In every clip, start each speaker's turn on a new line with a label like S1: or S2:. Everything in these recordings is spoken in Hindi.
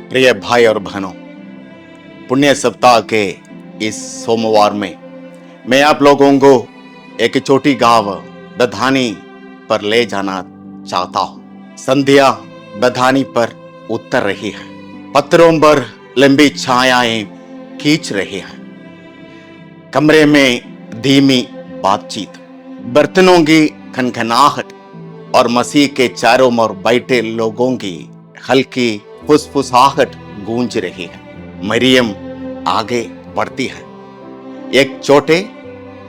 S1: प्रिय भाई और बहनों, पुण्य सप्ताह के इस सोमवार में मैं आप लोगों को एक छोटी गांव बधानी पर ले जाना चाहता हूं। संध्या बधानी पर उतर रही है, पत्थरों पर लंबी छायाएं खींच रही हैं। कमरे में धीमी बातचीत, बर्तनों की खनखनाहट और मसीह के चारों ओर बैठे लोगों की हल्की फुसफुसाहट गूंज रही है। मरियम आगे बढ़ती है, एक छोटे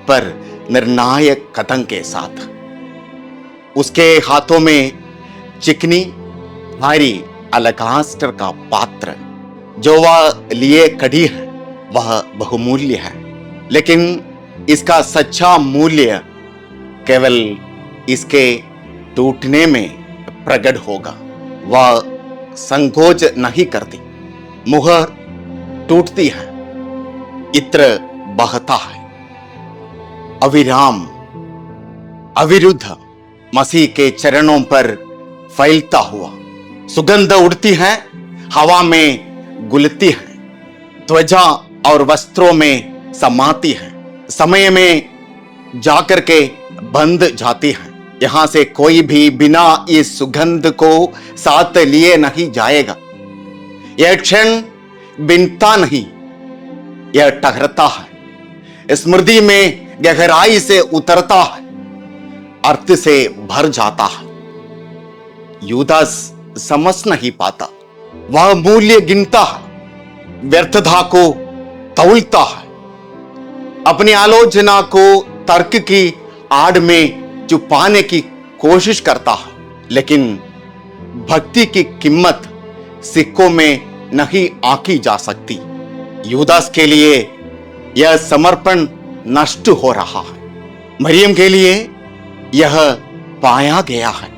S1: पर निर्णायक कदम के साथ। उसके हाथों में चिकनी भारी अलाबास्टर का पात्र जो वह लिए खड़ी है, वह बहुमूल्य है, लेकिन इसका सच्चा मूल्य केवल इसके टूटने में प्रकट होगा। वह संकोच नहीं करती, मुहर टूटती है, इत्र बहता है, अविराम अविरुद्ध मसीह के चरणों पर फैलता हुआ। सुगंध उड़ती है, हवा में गुलती है, त्वचा और वस्त्रों में समाती है, समय में जाकर के बंध जाती है। यहां से कोई भी बिना इस सुगंध को साथ लिए नहीं जाएगा। यह क्षण बिनता नहीं, यह टहरता है, स्मृति में गहराई से उतरता है, अर्थ से भर जाता है। यूदास समझ नहीं पाता, वह मूल्य गिनता है, व्यर्थता को तौलता है, अपनी आलोचना को तर्क की आड़ में छुपाने की कोशिश करता है। लेकिन भक्ति की कीमत सिक्कों में नहीं आंकी जा सकती। यूदास के लिए यह समर्पण नष्ट हो रहा है, मरियम के लिए यह पाया गया है।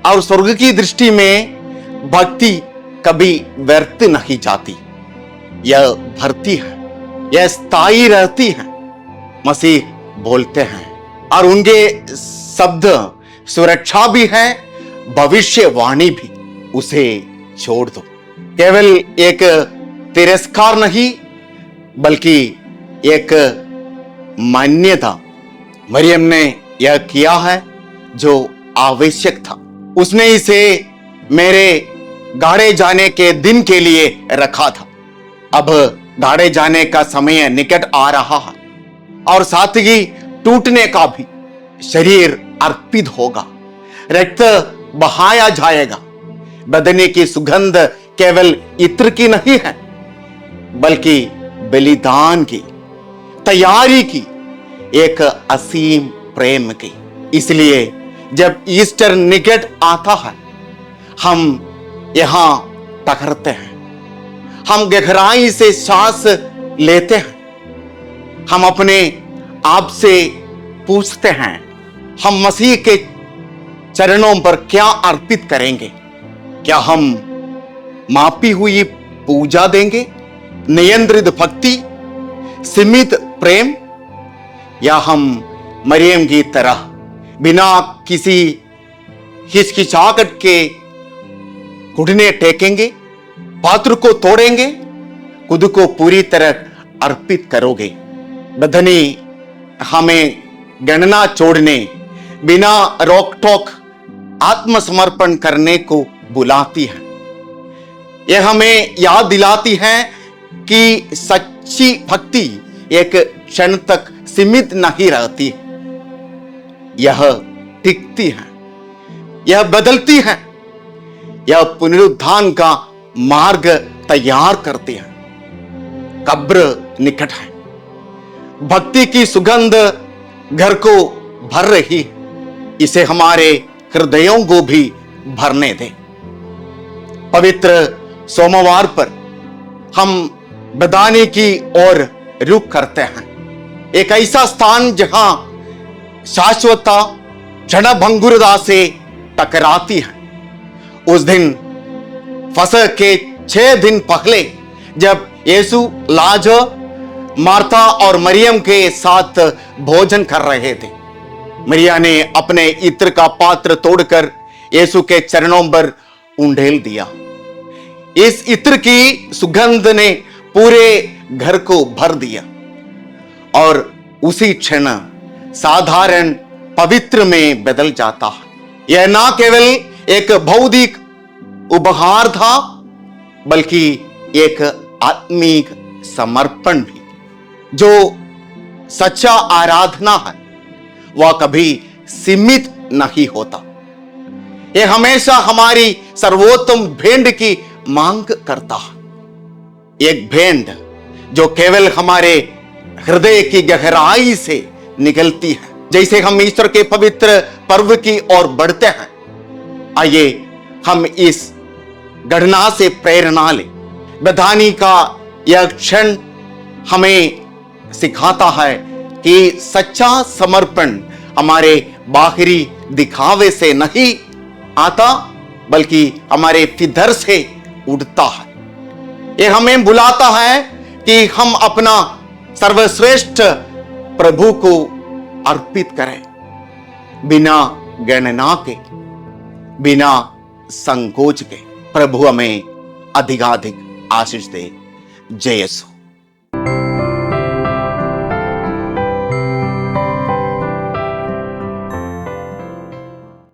S1: और स्वर्ग की दृष्टि में भक्ति कभी व्यर्थ नहीं जाती, यह भरती है, यह स्थायी रहती है। मसीह बोलते हैं और उनके शब्द सुरक्षा भी है, भविष्यवाणी भी। उसे छोड़ दो। केवल एक तिरस्कार नहीं, बल्कि एक मान्यता। मरियम ने यह किया है जो आवश्यक था। उसने इसे मेरे गाड़े जाने के दिन के लिए रखा था। अब गाड़े जाने का समय निकट आ रहा है और साथ ही टूटने का भी। शरीर अर्पित होगा, रक्त बहाया जाएगा। बदने की सुगंध केवल इत्र की नहीं है, बल्कि बलिदान की, तैयारी की, एक असीम प्रेम की। इसलिए जब ईस्टर निकट आता है, हम यहां टकरते हैं, हम गहराई से सांस लेते हैं, हम अपने आप से पूछते हैं, हम मसीह के चरणों पर क्या अर्पित करेंगे? क्या हम मापी हुई पूजा देंगे, नियंत्रित भक्ति, सीमित प्रेम, या हम मरियम की तरह बिना किसी हिचकिचाहट के घुटने टेकेंगे, पात्र को तोड़ेंगे, खुद को पूरी तरह अर्पित करोगे? बधनी हमें गणना छोड़ने, बिना रोक टोक आत्मसमर्पण करने को बुलाती है। यह हमें याद दिलाती है कि सच्ची भक्ति एक क्षण तक सीमित नहीं रहती, यह टिकती है, यह बदलती है, यह पुनरुत्थान का मार्ग तैयार करती है। कब्र निकट है, भक्ति की सुगंध घर को भर रही, इसे हमारे हृदयों को भी भरने दे। पवित्र सोमवार पर हम बधानी की ओर रुख करते हैं, एक ऐसा स्थान जहां शाश्वतता क्षणभंगुरता से टकराती है। उस दिन फसह के 6 दिन पहले जब यीशु लाजर, मार्था और मरियम के साथ भोजन कर रहे थे, मरिया ने अपने इत्र का पात्र तोड़कर यीशु के चरणों पर उंडेल दिया। इस इत्र की सुगंध ने पूरे घर को भर दिया और उसी क्षण साधारण पवित्र में बदल जाता है। यह ना केवल एक भौतिक उपहार था, बल्कि एक आत्मिक समर्पण भी। जो सच्चा आराधना है वह कभी सीमित नहीं होता, यह हमेशा हमारी सर्वोत्तम भेंट की मांग करता है। एक भेंट जो केवल हमारे हृदय की गहराई से निकलती है। जैसे हम ईश्वर के पवित्र पर्व की ओर बढ़ते हैं, आइए हम इस घटना से प्रेरणा लें। बधानी का यह क्षण हमें सिखाता है कि सच्चा समर्पण हमारे बाहरी दिखावे से नहीं आता, बल्कि हमारे भीतर से उठता है। यह हमें बुलाता है कि हम अपना सर्वश्रेष्ठ प्रभु को अर्पित करें, बिना गणना के, बिना संकोच के। प्रभु हमें अधिकाधिक आशीष दे। जय यीशु।